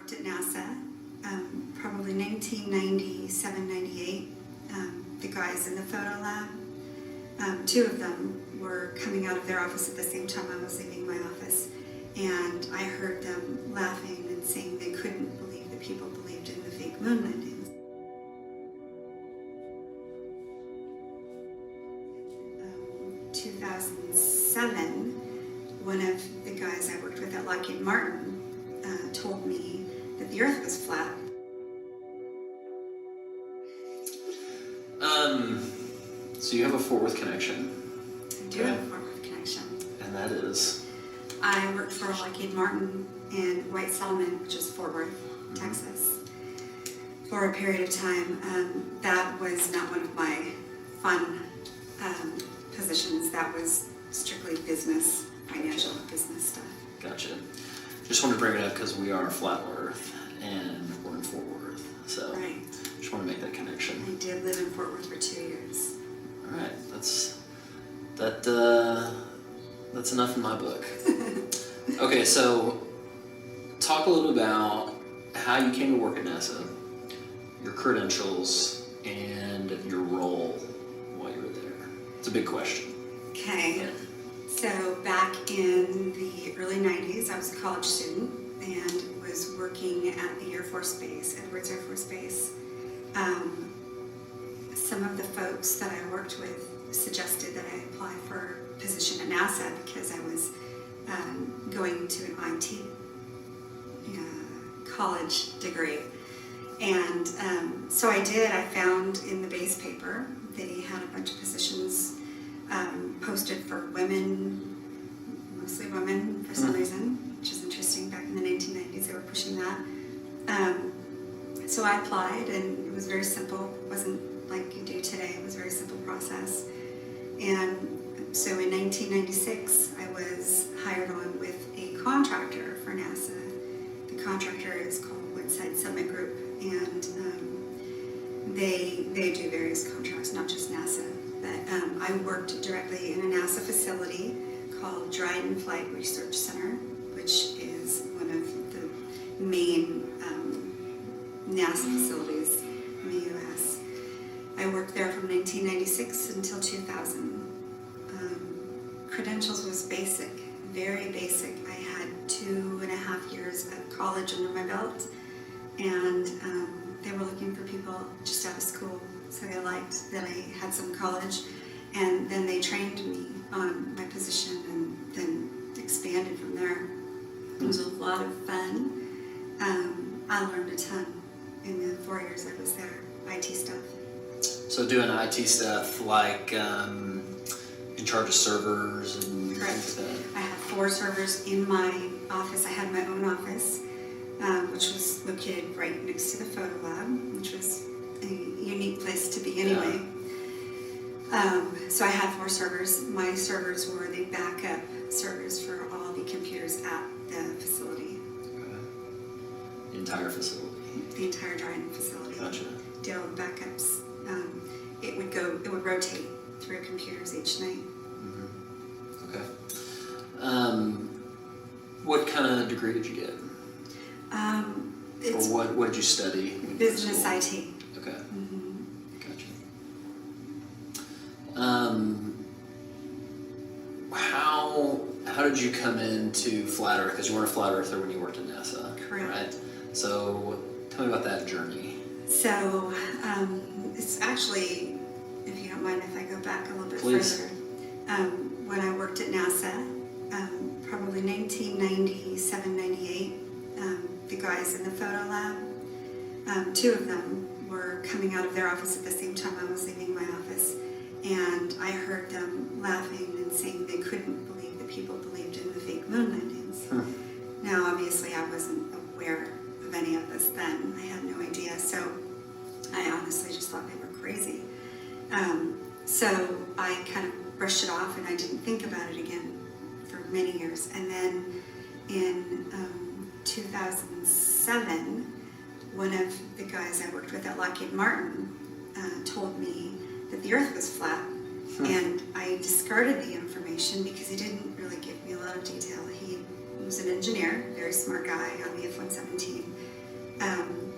worked at NASA, probably 1997, 98. The guys in the photo lab, two of them were coming out of their office at the same time I was leaving my office, and I heard them laughing and saying they couldn't believe that people believed in the fake moon landings. 2007, one of the guys I worked with at Lockheed Martin told me that the Earth was flat. So you have a Fort Worth connection. I do have a Fort Worth connection. And that is? I worked for Lockheed Martin in White Settlement, which is Fort Worth, Texas, for a period of time. That was not one of my fun positions. That was strictly business, financial business stuff. Gotcha. Just wanted to bring it up because we are Flat Earth and we're in Fort Worth. So Right. just want to make that connection. I did live in Fort Worth for 2 years. All right, that's enough in my book. Okay, so talk a little about how you came to work at NASA, your credentials, and your role while you were there. It's a big question. Okay, so back in the early 90s, I was a college student and was working at the Air Force Base, Edwards Air Force Base. Some of the folks that I worked with suggested that I apply for a position at NASA because I was going to an IT college degree. And so I did. I found in the base paper they had a bunch of positions posted for women, mostly women for some reason, which is interesting. Back in the 1990s, they were pushing that. So I applied, and it was very simple. It wasn't like you do today. It was a very simple process. And so in 1996, I was hired on with a contractor for NASA. The contractor is called Woodside Summit Group, and they do various contracts, not just NASA. But I worked directly in a NASA facility called Dryden Flight Research Center, which is one of the main NASA facilities in the U.S. I worked there from 1996 until 2000. Credentials was basic, very basic. I had 2.5 years of college under my belt, and they were looking for people just out of school, so they liked that I had some college, and then they trained me on my position and then expanded from there. It was a lot of fun. I learned a ton in the 4 years I was there, IT stuff. So doing IT stuff like in charge of servers and Correct. things like that? I had 4 servers in my office. I had my own office, which was located right next to the photo lab, which was a unique place to be anyway. Yeah. So I had 4 servers. My servers were the backup servers for all the computers at the facility. Okay. The entire facility? The entire Dryden facility. Gotcha. Did all the backups. It would rotate through computers each night. Mm-hmm. Okay. What kind of degree did you get? It's or what did you study? business IT. Okay. Mm-hmm. Gotcha. How did you come into Flat Earth? Because you weren't a Flat Earther when you worked at NASA. Correct. Right? So tell me about that journey. So it's actually, if you don't mind if I go back a little bit Please. further, when I worked at NASA, probably 1997, 98, the guys in the photo lab, 2 of them were coming out of their office at the same time I was leaving my office, and I heard them laughing and saying they couldn't believe that people believed in the fake moon landings. Now, obviously, I wasn't aware of any of this then. I had no idea, so I honestly just thought they were crazy. So I kind of brushed it off, and I didn't think about it again for many years. And then in 2007, one of the guys I worked with at Lockheed Martin told me that the Earth was flat, and I discarded the information because he didn't really give me a lot of detail. He was an engineer, very smart guy on the F-117,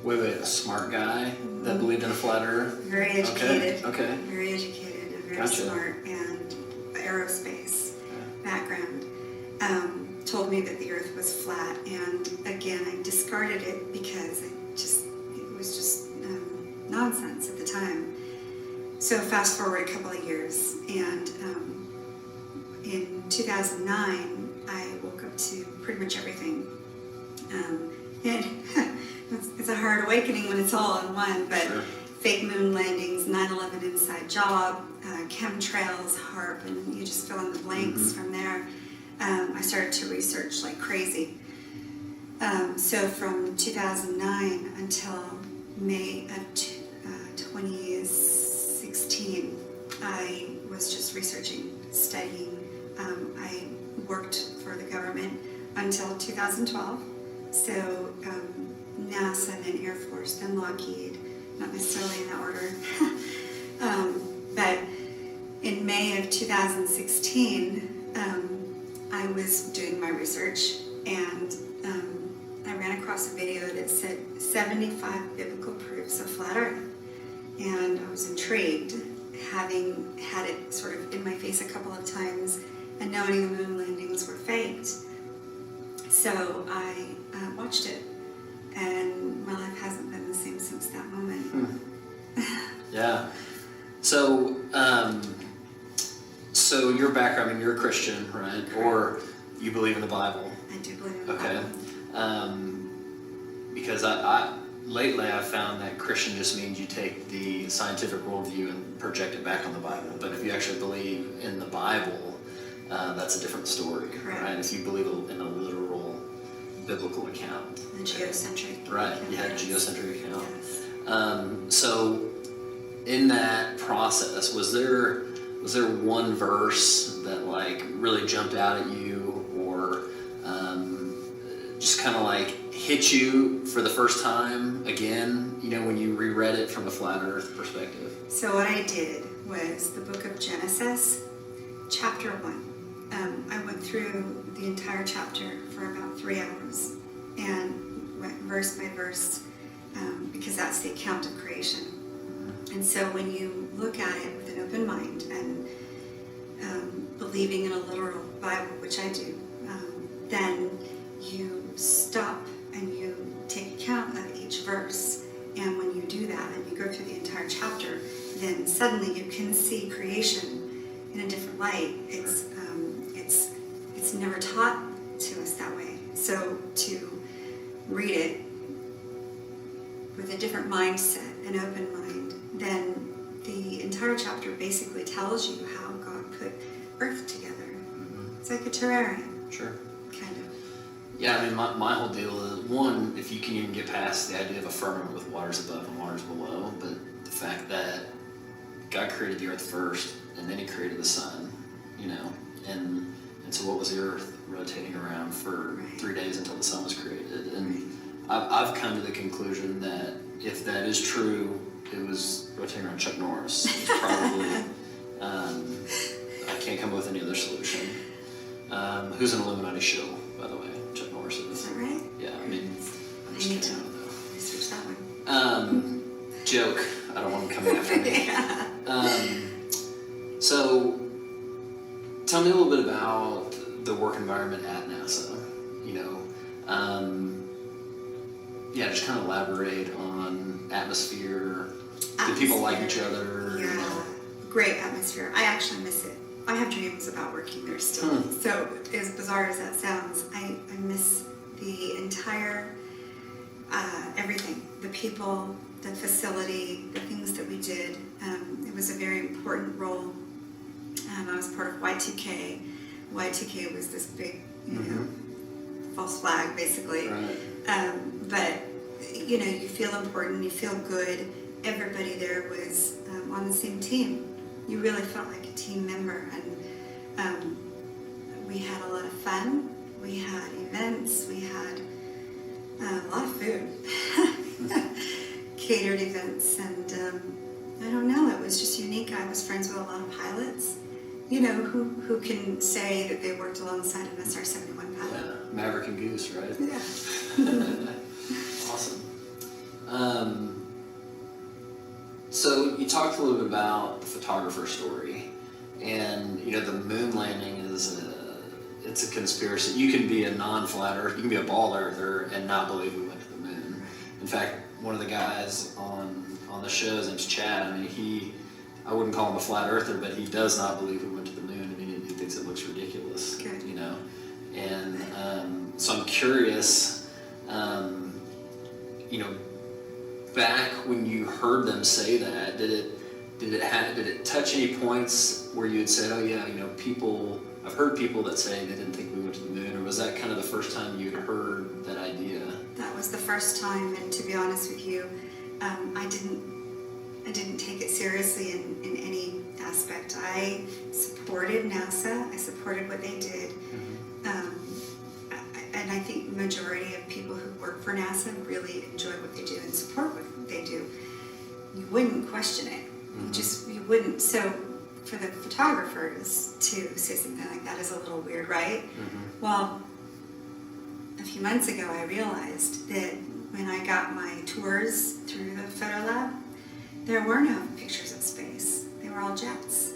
Wait, a smart guy that believed in a flat Earth? Very educated. Okay. Very educated and very Gotcha. smart, and aerospace background. Told me that the Earth was flat, and again, I discarded it because it was just nonsense at the time. So fast forward a couple of years, and in 2009, I woke up to pretty much everything. And it's a hard awakening when it's all in one, but Sure. fake moon landings, 9/11 inside job, chemtrails, HARP, and you just fill in the blanks from there. I started to research like crazy. So from 2009 until May of 2016, I was just researching, studying. I worked for the government until 2012. So NASA, then Air Force, then Lockheed, not necessarily in that order. But in May of 2016, I was doing my research, and I ran across a video that said 75 biblical proofs of flat Earth. And I was intrigued, having had it sort of in my face a couple of times and knowing the moon landings were faked. So I watched it, and my life hasn't been the same since that moment. Yeah. So, so your background, I mean, you're a Christian, right? Or you believe in the Bible? I do believe in the Okay. Bible. Because I lately I've found that Christian just means you take the scientific worldview and project it back on the Bible. But if you actually believe in the Bible, that's a different story, Correct. right? If you believe in a literal biblical account. The geocentric. Right, you had a Yes. geocentric account. Yes. So in that process, was there one verse that like really jumped out at you, or just kind of like hit you for the first time again, you know, when you reread it from a flat Earth perspective? So what I did was the book of Genesis, chapter 1. I went through the entire chapter for about 3 hours and went verse by verse, because that's the account of creation. And so when you look at it with an open mind and believing in a literal Bible, which I do, then you stop and you take account of each verse. And when you do that and you go through the entire chapter, then suddenly you can see creation in a different light. It's never taught to us that way. So to read it with a different mindset, an open mind, then the entire chapter basically tells you how God put Earth together. It's like a terrarium, Sure. kind of. Yeah, I mean, my whole deal is, one, if you can even get past the idea of a firmament with waters above and waters below, but the fact that God created the earth first, and then he created the sun, you know, and so what was the earth rotating around for 3 days until the sun was created? And I've come to the conclusion that if that is true, it was rotating around Chuck Norris. It's probably, I can't come up with any other solution. Who's an Illuminati show, by the way? Chuck Norris is. Is that right? Yeah, I mean, I'm I just need kidding to though. research that one. Joke. I don't want him coming after me. Yeah. So, tell me a little bit about the work environment at NASA. You know, yeah, just kind of elaborate on atmosphere. Do people like each other? Yeah, You know? great atmosphere. I actually miss it. I have dreams about working there still. So as bizarre as that sounds, I miss the entire, everything. The people, the facility, the things that we did. It was a very important role. I was part of Y2K. Y2K was this big, you know, false flag, basically. Right. But, you know, you feel important, you feel good. Everybody there was on the same team. You really felt like a team member, and we had a lot of fun. We had events. We had a lot of food, catered events, and I don't know. It was just unique. I was friends with a lot of pilots. You know, who can say that they worked alongside an SR-71 pilot? Yeah, Maverick and Goose, right? Yeah. Awesome. So you talked a little bit about the photographer story, and the moon landing it's a conspiracy. You can be a non-flat earth, you can be a ball earther and not believe we went to the moon. In fact, one of the guys on the show, his name's Chad. I mean, I wouldn't call him a flat earther, but he does not believe we went to the moon. I mean, he thinks it looks ridiculous. Good. And so I'm curious, back when you heard them say that, did it touch any points where you had said, oh yeah, I've heard people that say they didn't think we went to the moon, or was that kind of the first time you'd heard that idea? That was the first time, and to be honest with you, I didn't take it seriously in any aspect. I supported NASA. I supported what they did. And I think the majority of people who work for NASA really enjoy what they do and support what they do. You wouldn't question it. You wouldn't. So for the photographers to say something like that is a little weird, right? Well, a few months ago I realized that when I got my tours through the photo lab, there were no pictures of space. They were all jets.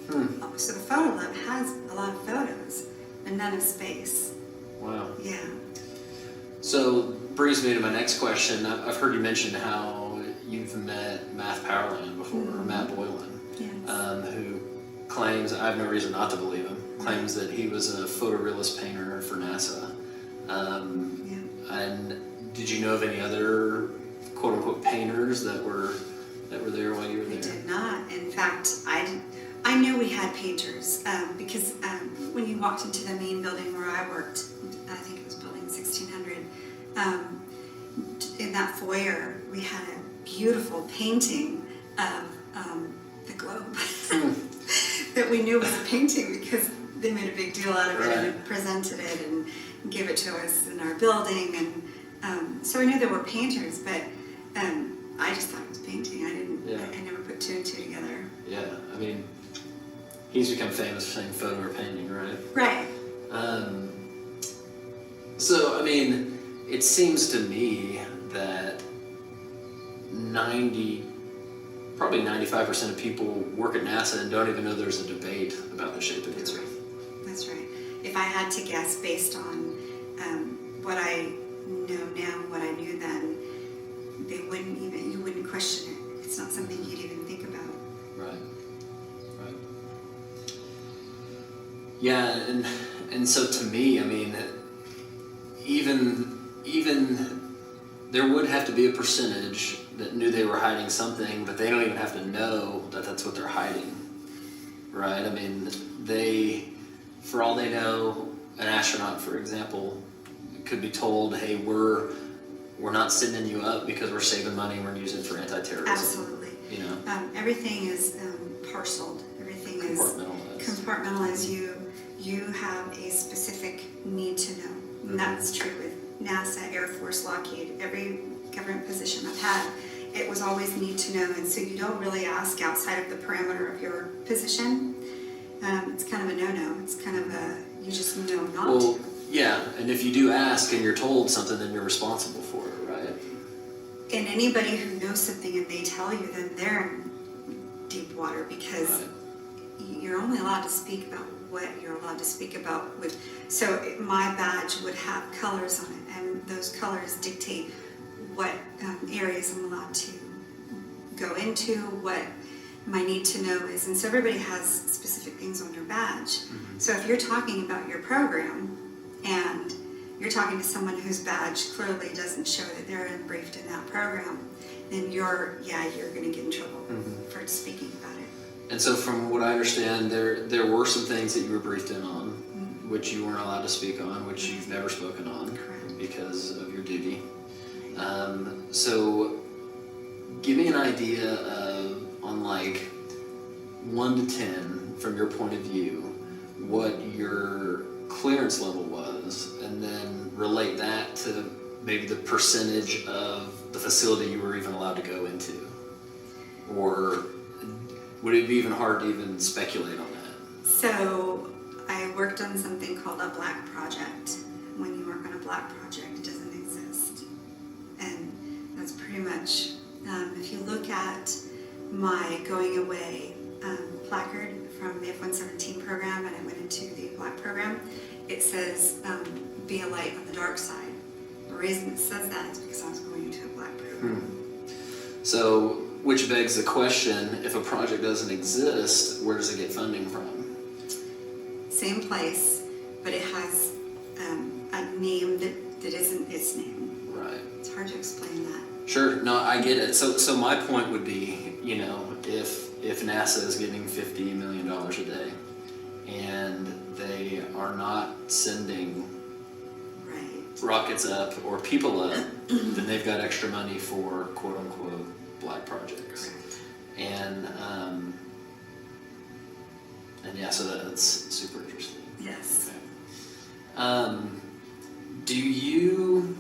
So the photo lab has a lot of photos, but none of space. Wow. Yeah. So brings me to my next question. I've heard you mention how you've met Matt Powerland before, or Matt Boylan, Yes. who claims, I have no reason not to believe him, claims that he was a photorealist painter for NASA. And did you know of any other quote-unquote painters that were there while you were there? I did not. In fact, I knew we had painters because when you walked into the main building where I worked, I think it was building 1600, in that foyer we had a beautiful painting of the globe that we knew was a painting because they made a big deal out of it and presented it and gave it to us in our building. And so I knew there were painters, but I just thought it was painting. I never put two and two together. Yeah, I mean, he's become famous for saying photo or painting, right? Right. So, I mean, it seems to me that probably 95% of people work at NASA and don't even know there's a debate about the shape of the Earth. That's right. If I had to guess based on what I know now and what I knew then, you wouldn't question it. It's not something you'd even think about. Right. Yeah, and so to me, I mean, even there would have to be a percentage that knew they were hiding something, but they don't even have to know that that's what they're hiding, right? I mean, for all they know, an astronaut, for example, could be told, hey, we're not sending you up because we're saving money and we're using it for anti-terrorism. Absolutely. Everything is parceled. Everything is compartmentalized. You have a specific need to know. And that's true with NASA, Air Force, Lockheed, every government position I've had. It was always need to know, and so you don't really ask outside of the parameter of your position. It's kind of a no-no. It's kind of you just know not to. Yeah, and if you do ask and you're told something, then you're responsible for it, right? And anybody who knows something and they tell you, then they're in deep water because you're only allowed to speak about what you're allowed to speak about. So my badge would have colors on it, and those colors dictate what areas I'm allowed to go into, what my need to know is. And so everybody has specific things on their badge. So if you're talking about your program and you're talking to someone whose badge clearly doesn't show that they're briefed in that program, then you're going to get in trouble for speaking about it. And so from what I understand, there were some things that you were briefed in on, which you weren't allowed to speak on, which you've never spoken on. Correct. Because of your duty. So give me an idea on like 1 to 10 from your point of view, what your clearance level was, and then relate that to maybe the percentage of the facility you were even allowed to go into. Or would it be even hard to even speculate on that? So I worked on something called a black project. When you work on a black project, it doesn't exist. And that's pretty much my going away placard from the F-117 program, and I went into the black program, it says, be a light on the dark side. The reason it says that is because I was going into a black program. So, which begs the question, if a project doesn't exist, where does it get funding from? Same place, but it has a name that isn't its name. Right. It's hard to explain that. Sure, no, I get it. So my point would be, you know, if NASA is getting $50 million a day and they are not sending Right. rockets up or people up, then they've got extra money for quote unquote black projects. Correct. And yeah, so that's super interesting. Yes. Okay. Do you,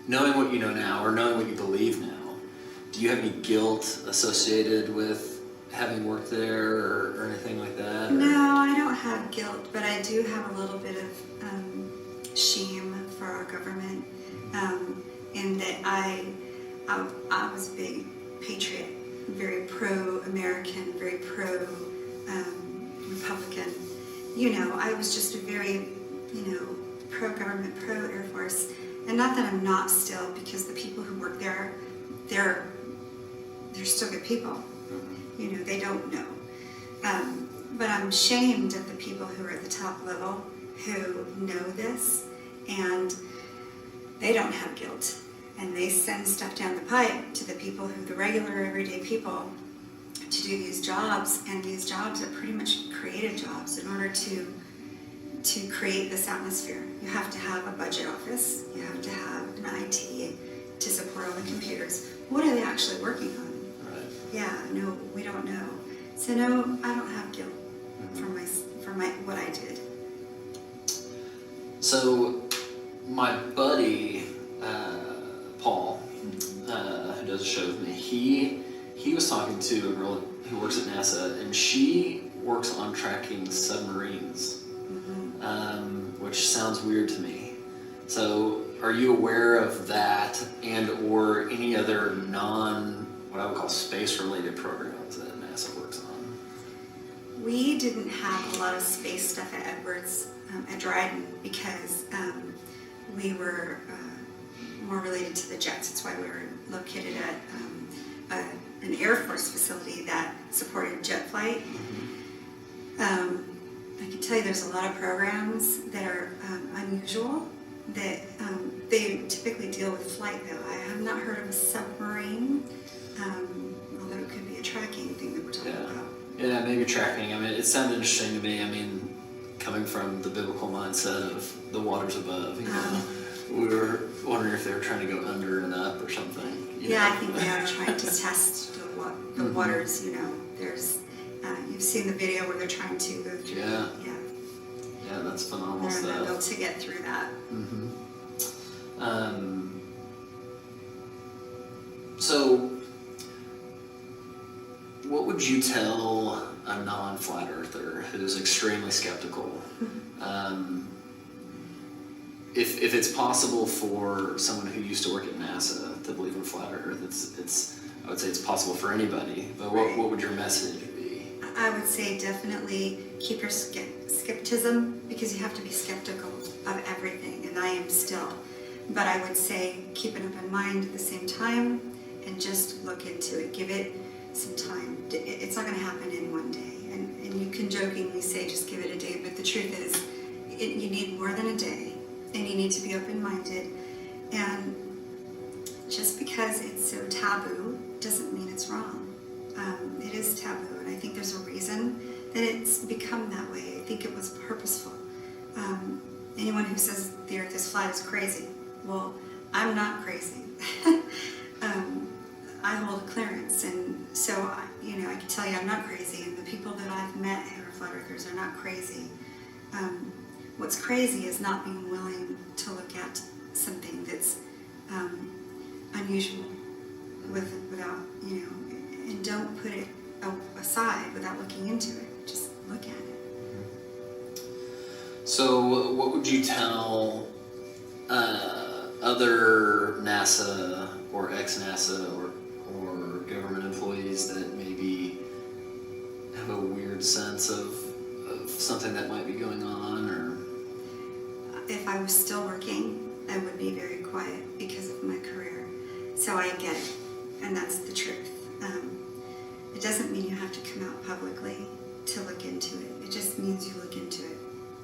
knowing what you know now or knowing what you believe now, do you have any guilt associated with having worked there or anything like that? Or? No, I don't have guilt, but I do have a little bit of shame for our government in that I was a big patriot, very pro-American, very pro-Republican. You know, I was just a very, you know, pro-government, pro-Air Force. And not that I'm not still, because the people who work there, they're still good people. You know, they don't know. But I'm ashamed of the people who are at the top level who know this, and they don't have guilt. And they send stuff down the pipe to the people who, the regular everyday people, to do these jobs, and these jobs are pretty much creative jobs. In order to create this atmosphere, you have to have a budget office, you have to have an IT to support all the computers. What are they actually working on? Right. Yeah, no, we don't know. So no, I don't have guilt for my what I did. So my buddy Paul, who does a show with me, he was talking to a girl who works at NASA, and she works on tracking submarines, which sounds weird to me. So are you aware of that and or any other what I would call space-related programs that NASA works on? We didn't have a lot of space stuff at Edwards, at Dryden, because we were more related to the jets. That's why we were located at an Air Force facility that supported jet flight. I can tell you there's a lot of programs that are unusual, that they typically deal with flight, though. I have not heard of a submarine, although it could be a tracking thing that we're talking about. Yeah, maybe tracking. I mean, it sounded interesting to me. I mean, coming from the biblical mindset of the waters above, you know, we were wondering if they were trying to go under and up or something. Yeah, I think they are trying to test the waters, you know. There's, you've seen the video where they're trying to go through. Yeah. Yeah, that's phenomenal they're stuff. able to get through that. So, what would you tell a non-flat earther who's extremely skeptical? If it's possible for someone who used to work at NASA to believe in flat Earth, it's I would say it's possible for anybody. But what would your message be? I would say definitely keep your skepticism, because you have to be skeptical of everything, and I am still. But I would say keep an open mind at the same time, and just look into it. Give it some time. It's not going to happen in one day. And you can jokingly say just give it a day, but the truth is you need more than a day, and you need to be open-minded. And just because it's so taboo doesn't mean it's wrong. It is taboo, and I think there's a reason that it's become that way. I think it was purposeful. Anyone who says the earth is flat is crazy. Well, I'm not crazy. I hold a clearance, and so I can tell you I'm not crazy, and the people that I've met who are flat earthers are not crazy. What's crazy is not being willing to look at something that's unusual without, and don't put it aside without looking into it. Just look at it. So what would you tell other NASA or ex-NASA or government employees that maybe have a weird sense of something that might be going on, or? If I was still working, I would be very quiet because of my career. So I get it, and that's the truth. It doesn't mean you have to come out publicly to look into it. It just means you look into it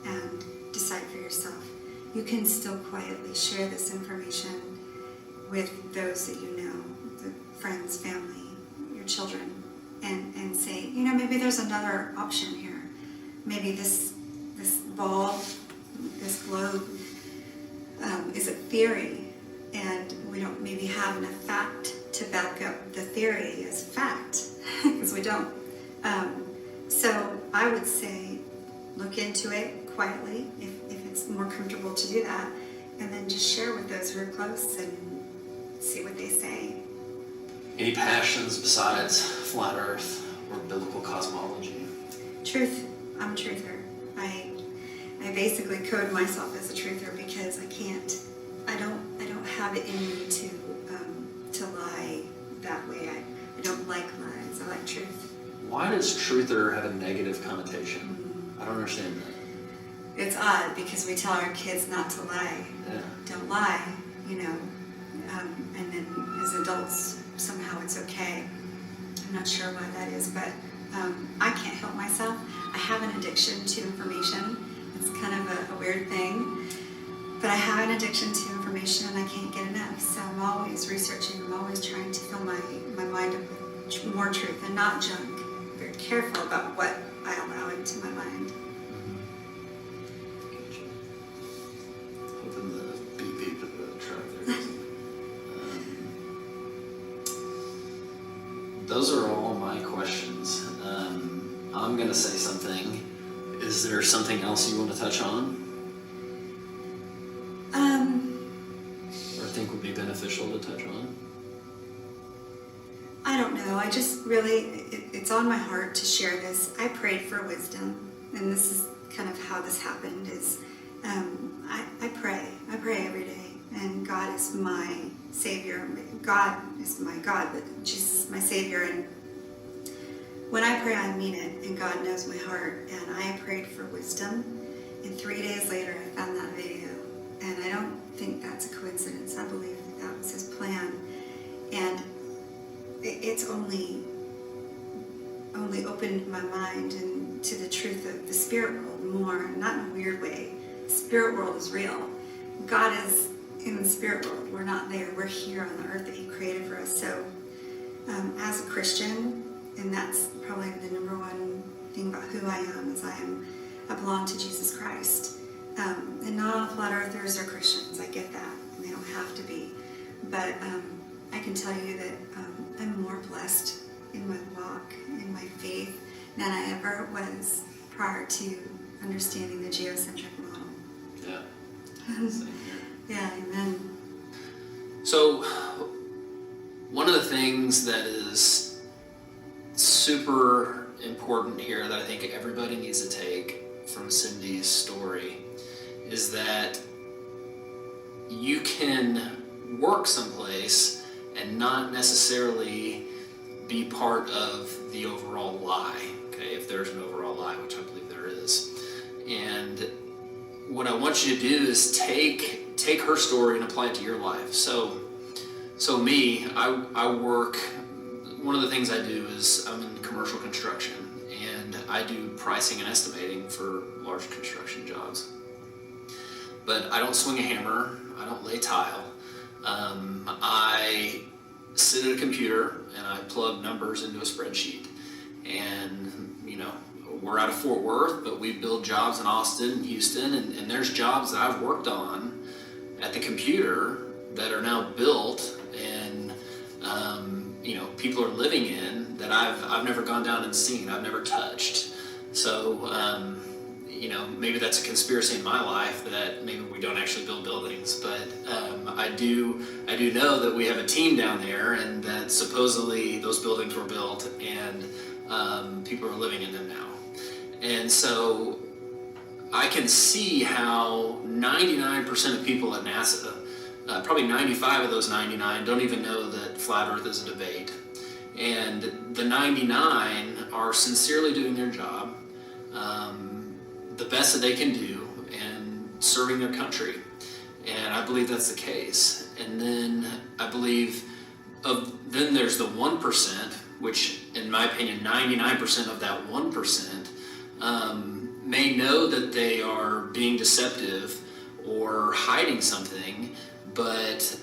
and decide for yourself. You can still quietly share this information with those that you know, the friends, family, your children, and say, you know, maybe there's another option here. Maybe this ball, this globe, is a theory, and we don't maybe have enough fact to back up the theory as fact, because we don't. So I would say look into it quietly if it's more comfortable to do that, and then just share with those who are close and see what they say. Any passions besides flat Earth or biblical cosmology? Truth. I'm a truther. I basically code myself as a truther because I don't have it in me to lie that way. I don't like lies. I like truth. Why does truther have a negative connotation? I don't understand that. It's odd because we tell our kids not to lie. Yeah. Don't lie, you know. And then as adults, somehow it's okay. I'm not sure why that is, but I can't help myself. I have an addiction to information. It's kind of a weird thing, but I have an addiction to information and I can't get enough. So I'm always researching. I'm always trying to fill my mind up with more truth and not junk. I'm very careful about what I allow into my mind. Gotcha. Hoping the beep beep of the truck there. Those are all my questions. I'm going to say something. Is there something else you want to touch on? Or think would be beneficial to touch on? I don't know. I just really, it's on my heart to share this. I prayed for wisdom, and this is kind of how this happened. Is I pray every day, and God is my Savior. God is my God, but Jesus is my Savior. And when I pray, I mean it, and God knows my heart. And I prayed for wisdom, and 3 days later, I found that video, and I don't think that's a coincidence. I believe that was His plan, and it's only opened my mind and to the truth of the spirit world more, not in a weird way. The spirit world is real. God is in the spirit world. We're not there. We're here on the earth that He created for us. So as a Christian, and that's probably the number one thing about who I am, is I belong to Jesus Christ. And not all flat earthers are Christians. I get that, and they don't have to be. But I can tell you that I'm more blessed in my walk, in my faith, than I ever was prior to understanding the geocentric model. Yeah. Same here. Yeah, amen. So, one of the things that is super important here that I think everybody needs to take from Cyndi's story is that you can work someplace and not necessarily be part of the overall lie, okay, if there's an overall lie, which I believe there is. And what I want you to do is take her story and apply it to your life. So me, I work, one of the things I do is I'm in commercial construction, and I do pricing and estimating for large construction jobs. But I don't swing a hammer, I don't lay tile. I sit at a computer and I plug numbers into a spreadsheet. And, you know, we're out of Fort Worth, but we build jobs in Austin and Houston, and there's jobs that I've worked on at the computer that are now built and, you know, people are living in that I've never gone down and seen, I've never touched. So, you know, maybe that's a conspiracy in my life that maybe we don't actually build buildings, but I do know that we have a team down there, and that supposedly those buildings were built and people are living in them now. And so I can see how 99% of people at NASA, probably 95 of those 99, don't even know that flat Earth is a debate. And the 99 are sincerely doing their job, the best that they can do, and serving their country. And I believe that's the case. And then I believe then there's the 1%, which in my opinion, 99% of that 1% may know that they are being deceptive or hiding something, but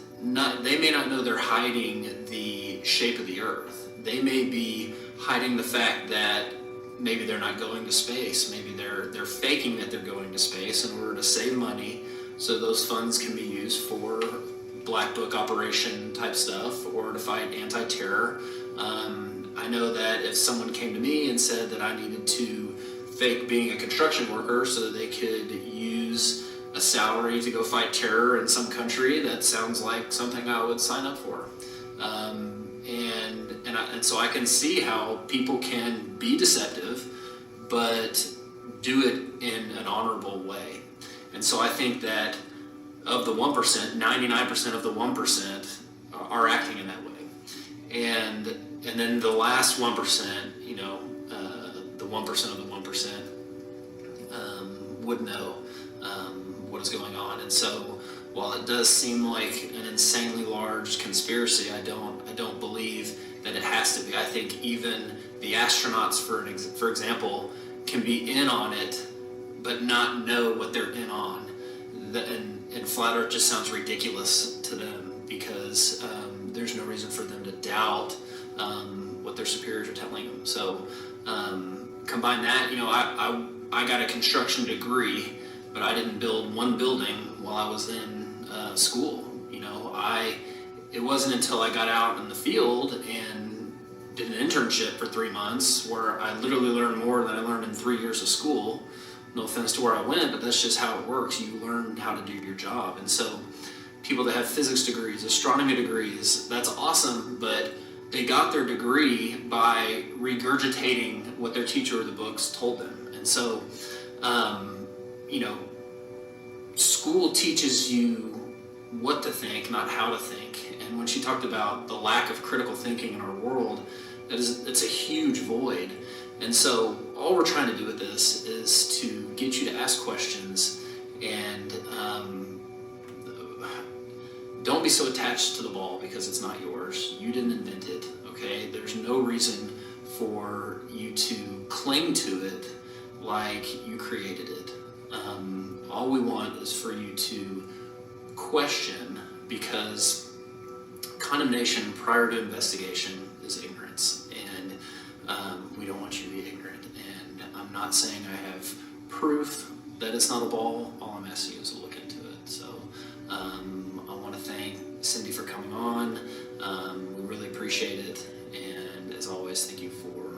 they may not know they're hiding the shape of the earth. They may be hiding the fact that maybe they're not going to space. Maybe they're faking that they're going to space in order to save money, so those funds can be used for black book operation type stuff or to fight anti-terror. I know that if someone came to me and said that I needed to fake being a construction worker so that they could use a salary to go fight terror in some country, that sounds like something I would sign up for. And so I can see how people can be deceptive, but do it in an honorable way. And so I think that of the 1%, 99% of the 1% are acting in that way. And then the last 1%, the 1% of the 1% would know what is going on. And so while it does seem like an insanely large conspiracy, I don't believe that it has to be. I think even the astronauts, for example, can be in on it, but not know what they're in on. And flat Earth just sounds ridiculous to them because there's no reason for them to doubt what their superiors are telling them. So combine that, I got a construction degree, but I didn't build one building while I was in school. It wasn't until I got out in the field and did an internship for 3 months where I literally learned more than I learned in 3 years of school. No offense to where I went, but that's just how it works. You learn how to do your job. And so people that have physics degrees, astronomy degrees, that's awesome, but they got their degree by regurgitating what their teacher or the books told them. And so, school teaches you what to think, not how to think. And when she talked about the lack of critical thinking in our world, it's a huge void. And so all we're trying to do with this is to get you to ask questions and don't be so attached to the ball because it's not yours. You didn't invent it, okay? There's no reason for you to cling to it like you created it. All we want is for you to question, because condemnation prior to investigation is ignorance, and we don't want you to be ignorant. And I'm not saying I have proof that it's not a ball. All I'm asking you is to look into it. So I want to thank Cyndi for coming on. We really appreciate it, and as always, thank you for